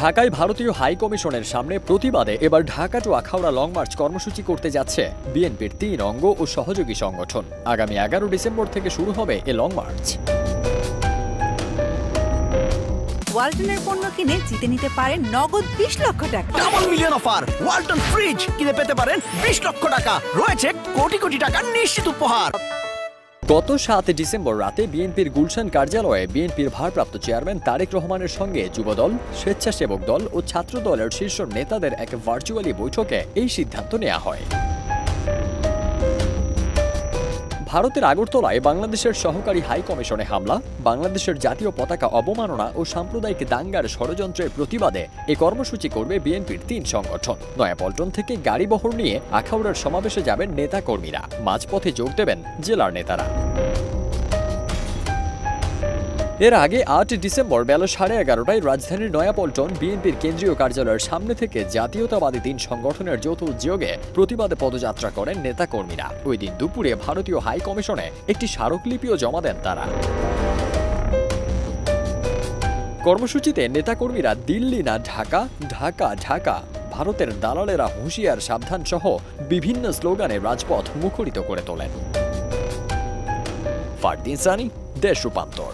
ঢাকায় ভারতীয় হাই কমিশনের সামনে প্রতিবাদে এবার Dhaka to Akhaura long march কর্মসূচি করতে যাচ্ছে বিএনপির ৩ অঙ্গ ও সহযোগী সংগঠন। আগামী ১১ ডিসেম্বর থেকে শুরু হবে এ লং মার্চ। ওয়ালটনের পণ্য কিনে জিতে নিতে পারেন নগদ ২০ লক্ষ টাকা। Double million offer! Walton fridge কিনে পেতে পারেন ২০ লক্ষ টাকা। রয়েছে কোটি কোটি টাকার নিশ্চিত উপহার। গত ৭ ডিসেম্বর রাতে বিএনপির গুলশান কার্যালয়ে বিএনপির ভারপ্রাপ্ত চেয়ারম্যান তারেক রহমানের সঙ্গে যুবদল, স্বেচ্ছাসেবক দল ও ছাত্র দলের শীর্ষ নেতাদের এক ভার্চুয়ালি বৈঠকে এই সিদ্ধান্ত নেওয়া হয়। ভারতের আগরতলায় বাংলাদেশের সহকারী হাই কমিশনে হামলা, বাংলাদেশের জাতীয় পতাকা অবমাননা ও সাম্প্রদায়িক দাঙ্গার ষড়যন্ত্রের প্রতিবাদে এ কর্মসূচি করবে বিএনপির ৩ সংগঠন। নয়াপল্টন থেকে গাড়িবহর নিয়ে আখাউড়ার সমাবেশে যাবেন নেতাকর্মীরা, মাঝপথে যোগ দেবেন জেলার নেতারা। এর আগে ৮ ডিসেম্বর বেলা 11:30টায় রাজধানীর নয়াপল্টন বিএনপির কেন্দ্রীয় কার্যালয়ের সামনে থেকে জাতীয়তাবাদী ৩ সংগঠনের যৌথ উদ্যোগে প্রতিবাদে পদযাত্রা করেন নেতাকর্মীরা। ওই দিন দুপুরে ভারতীয় হাই কমিশনে একটি স্মারকলিপিও জমা দেন তারা। কর্মসূচিতে নেতাকর্মীরা দিল্লি না ঢাকা, ঢাকা ঢাকা, ভারতের দালালেরা হুঁশিয়ার সাবধান সহ বিভিন্ন স্লোগানে রাজপথ মুখরিত করে তোলেন। ফারদিন সানি, দেশ রূপান্তর।